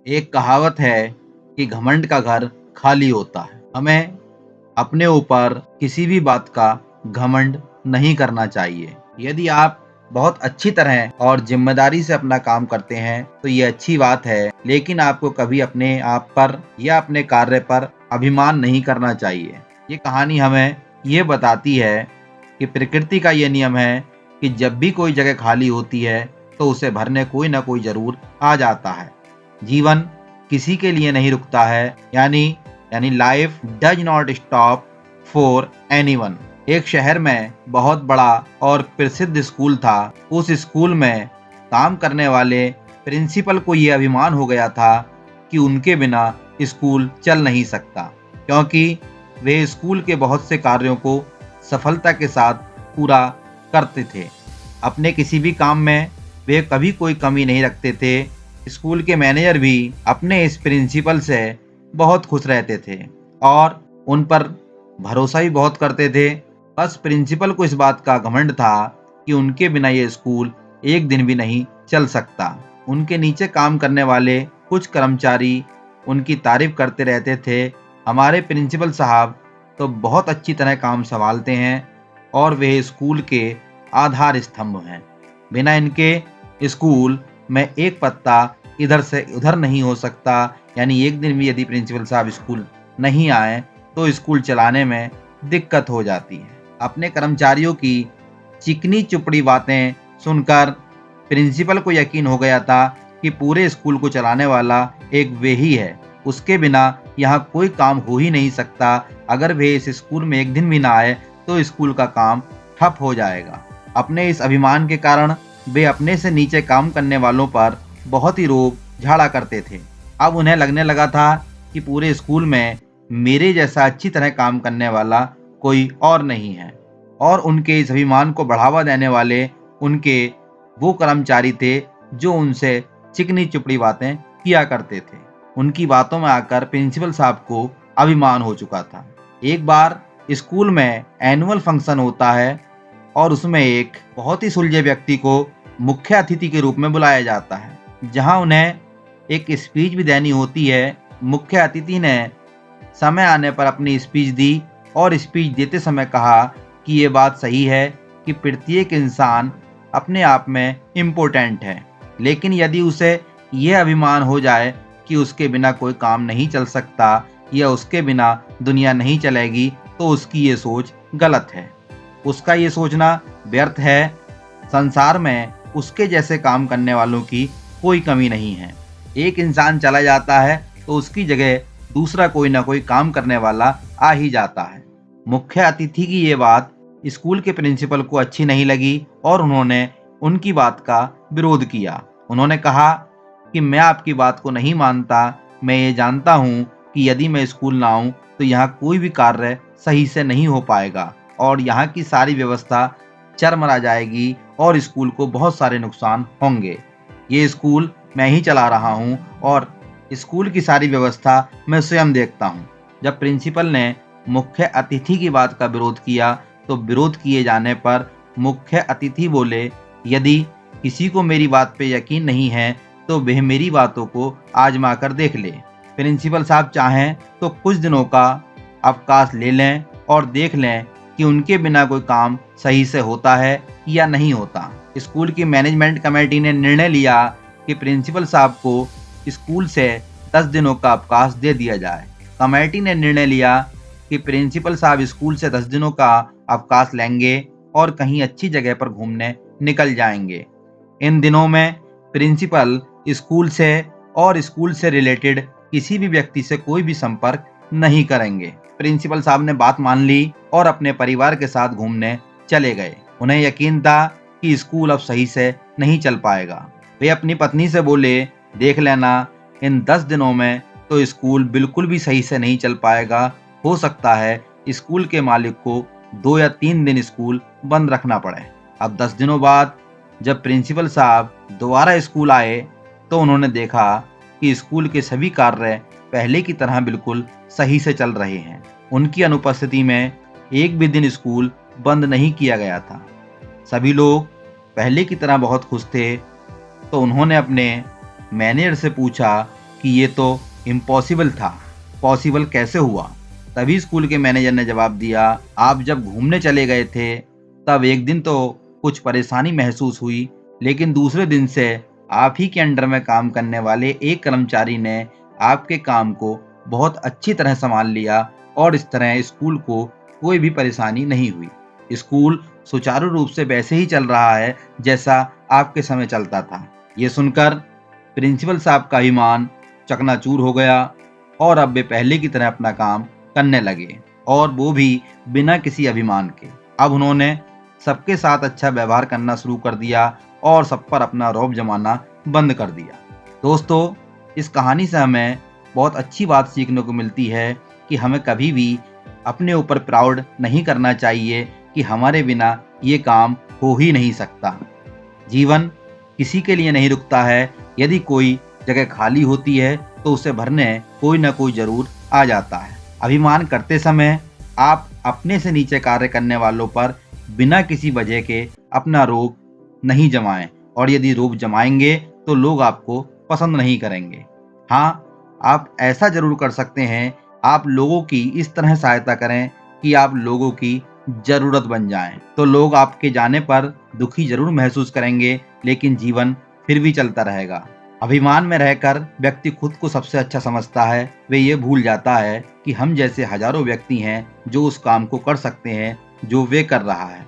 एक कहावत है कि घमंड का घर खाली होता है। हमें अपने ऊपर किसी भी बात का घमंड नहीं करना चाहिए। यदि आप बहुत अच्छी तरह और जिम्मेदारी से अपना काम करते हैं तो ये अच्छी बात है, लेकिन आपको कभी अपने आप पर या अपने कार्य पर अभिमान नहीं करना चाहिए। ये कहानी हमें ये बताती है कि प्रकृति का ये नियम है कि जब भी कोई जगह खाली होती है तो उसे भरने कोई ना कोई जरूर आ जाता है। जीवन किसी के लिए नहीं रुकता है, यानी यानी life does not stop for anyone. एक शहर में बहुत बड़ा और प्रसिद्ध स्कूल था। उस स्कूल में काम करने वाले प्रिंसिपल को यह अभिमान हो गया था कि उनके बिना स्कूल चल नहीं सकता, क्योंकि वे स्कूल के बहुत से कार्यों को सफलता के साथ पूरा करते थे। अपने किसी भी काम में वे कभी कोई कमी नहीं रखते थे। स्कूल के मैनेजर भी अपने इस प्रिंसिपल से बहुत खुश रहते थे और उन पर भरोसा भी बहुत करते थे। बस प्रिंसिपल को इस बात का घमंड था कि उनके बिना ये स्कूल एक दिन भी नहीं चल सकता। उनके नीचे काम करने वाले कुछ कर्मचारी उनकी तारीफ करते रहते थे। हमारे प्रिंसिपल साहब तो बहुत अच्छी तरह काम संभालते हैं और वे स्कूल के आधार स्तंभ हैं। बिना इनके स्कूल में एक पत्ता इधर से उधर नहीं हो सकता। यानी एक दिन भी यदि प्रिंसिपल साहब स्कूल नहीं आए तो स्कूल चलाने में दिक्कत हो जाती है। अपने कर्मचारियों की चिकनी चुपड़ी बातें सुनकर प्रिंसिपल को यकीन हो गया था कि पूरे स्कूल को चलाने वाला एक वे ही है। उसके बिना यहाँ कोई काम हो ही नहीं सकता। अगर वे इस स्कूल में एक दिन भी ना आए तो स्कूल का काम ठप हो जाएगा। अपने इस अभिमान के कारण वे अपने से नीचे काम करने वालों पर बहुत ही रोब झाड़ा करते थे। अब उन्हें लगने लगा था कि पूरे स्कूल में मेरे जैसा अच्छी तरह काम करने वाला कोई और नहीं है, और उनके इस अभिमान को बढ़ावा देने वाले उनके वो कर्मचारी थे जो उनसे चिकनी चुपड़ी बातें किया करते थे। उनकी बातों में आकर प्रिंसिपल साहब को अभिमान हो चुका था। एक बार स्कूल में एनुअल फंक्शन होता है और उसमें एक बहुत ही सुलझे व्यक्ति को मुख्य अतिथि के रूप में बुलाया जाता है, जहां उन्हें एक स्पीच भी देनी होती है। मुख्य अतिथि ने समय आने पर अपनी स्पीच दी और स्पीच देते समय कहा कि ये बात सही है कि प्रत्येक इंसान अपने आप में इम्पोर्टेंट है, लेकिन यदि उसे यह अभिमान हो जाए कि उसके बिना कोई काम नहीं चल सकता या उसके बिना दुनिया नहीं चलेगी तो उसकी ये सोच गलत है। उसका ये सोचना व्यर्थ है। संसार में उसके जैसे काम करने वालों की कोई कमी नहीं है। एक इंसान चला जाता है तो उसकी जगह दूसरा कोई ना कोई काम करने वाला आ ही जाता है। मुख्य अतिथि की ये बात स्कूल के प्रिंसिपल को अच्छी नहीं लगी और उन्होंने उनकी बात का विरोध किया। उन्होंने कहा कि मैं आपकी बात को नहीं मानता। मैं ये जानता हूँ कि यदि मैं स्कूल ना आऊँ तो यहाँ कोई भी कार्य सही से नहीं हो पाएगा और यहाँ की सारी व्यवस्था चरमरा जाएगी और स्कूल को बहुत सारे नुकसान होंगे। ये स्कूल मैं ही चला रहा हूँ और स्कूल की सारी व्यवस्था मैं स्वयं देखता हूँ। जब प्रिंसिपल ने मुख्य अतिथि की बात का विरोध किया तो विरोध किए जाने पर मुख्य अतिथि बोले, यदि किसी को मेरी बात पे यकीन नहीं है तो वह मेरी बातों को आजमा कर देख ले। प्रिंसिपल साहब चाहें तो कुछ दिनों का अवकाश ले लें और देख लें कि उनके बिना कोई काम सही से होता है या नहीं होता। स्कूल की मैनेजमेंट कमेटी ने निर्णय लिया कि प्रिंसिपल साहब को स्कूल से 10 दिनों का अवकाश दे दिया जाए। कमेटी ने निर्णय लिया कि प्रिंसिपल साहब स्कूल से 10 दिनों का अवकाश लेंगे और कहीं अच्छी जगह पर घूमने निकल जाएंगे। इन दिनों में प्रिंसिपल स्कूल से और स्कूल से रिलेटेड किसी भी व्यक्ति से कोई भी संपर्क नहीं करेंगे। प्रिंसिपल साहब ने बात मान ली और अपने परिवार के साथ घूमने चले गए। उन्हें यकीन था कि स्कूल अब सही से नहीं चल पाएगा। वे अपनी पत्नी से बोले, देख लेना, इन 10 दिनों में तो स्कूल बिल्कुल भी सही से नहीं चल पाएगा। हो सकता है स्कूल के मालिक को 2 या 3 दिन स्कूल बंद रखना पड़े। अब 10 दिनों बाद जब प्रिंसिपल साहब दोबारा स्कूल आए तो उन्होंने देखा कि स्कूल के सभी कार्य पहले की तरह बिल्कुल सही से चल रहे हैं। उनकी अनुपस्थिति में एक भी दिन स्कूल बंद नहीं किया गया था। सभी लोग पहले की तरह बहुत खुश थे। तो उन्होंने अपने मैनेजर से पूछा कि ये तो इम्पॉसिबल था, पॉसिबल कैसे हुआ। तभी स्कूल के मैनेजर ने जवाब दिया, आप जब घूमने चले गए थे तब एक दिन तो कुछ परेशानी महसूस हुई, लेकिन दूसरे दिन से आप ही के अंडर में काम करने वाले एक कर्मचारी ने आपके काम को बहुत अच्छी तरह संभाल लिया और इस तरह स्कूल को कोई भी परेशानी नहीं हुई। स्कूल सुचारू रूप से वैसे ही चल रहा है जैसा आपके समय चलता था। ये सुनकर प्रिंसिपल साहब का ईमान चकनाचूर हो गया और अब वे पहले की तरह अपना काम करने लगे, और वो भी बिना किसी अभिमान के। अब उन्होंने सबके साथ अच्छा व्यवहार करना शुरू कर दिया और सब पर अपना रौब जमाना बंद कर दिया। दोस्तों, इस कहानी से हमें बहुत अच्छी बात सीखने को मिलती है कि हमें कभी भी अपने ऊपर प्राउड नहीं करना चाहिए कि हमारे बिना ये काम हो ही नहीं सकता। जीवन किसी के लिए नहीं रुकता है। यदि कोई जगह खाली होती है तो उसे भरने कोई ना कोई जरूर आ जाता है। अभिमान करते समय आप अपने से नीचे कार्य करने वालों पर बिना किसी वजह के अपना रोब नहीं जमाएं, और यदि रोब जमाएंगे तो लोग आपको पसंद नहीं करेंगे। हाँ, आप ऐसा जरूर कर सकते हैं, आप लोगों की इस तरह सहायता करें कि आप लोगों की जरूरत बन जाएं। तो लोग आपके जाने पर दुखी जरूर महसूस करेंगे, लेकिन जीवन फिर भी चलता रहेगा। अभिमान में रहकर व्यक्ति खुद को सबसे अच्छा समझता है। वे ये भूल जाता है कि हम जैसे हजारों व्यक्ति हैं जो उस काम को कर सकते हैं जो वे कर रहा है।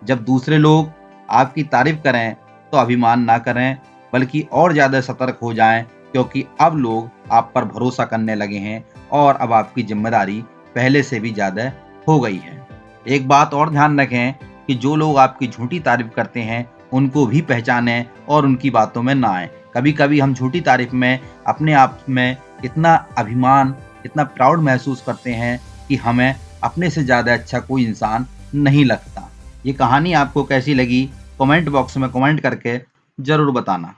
जब दूसरे लोग आपकी तारीफ करें तो अभिमान ना करें, बल्कि और ज्यादा सतर्क हो जाएं, क्योंकि अब लोग आप पर भरोसा करने लगे हैं और अब आपकी जिम्मेदारी पहले से भी ज्यादा हो गई है। एक बात और ध्यान रखें कि जो लोग आपकी झूठी तारीफ करते हैं उनको भी पहचानें और उनकी बातों में ना आए। कभी कभी हम झूठी तारीफ में अपने आप में इतना अभिमान, इतना प्राउड महसूस करते हैं कि हमें अपने से ज़्यादा अच्छा कोई इंसान नहीं लगता। ये कहानी आपको कैसी लगी, कमेंट बॉक्स में कमेंट करके ज़रूर बताना।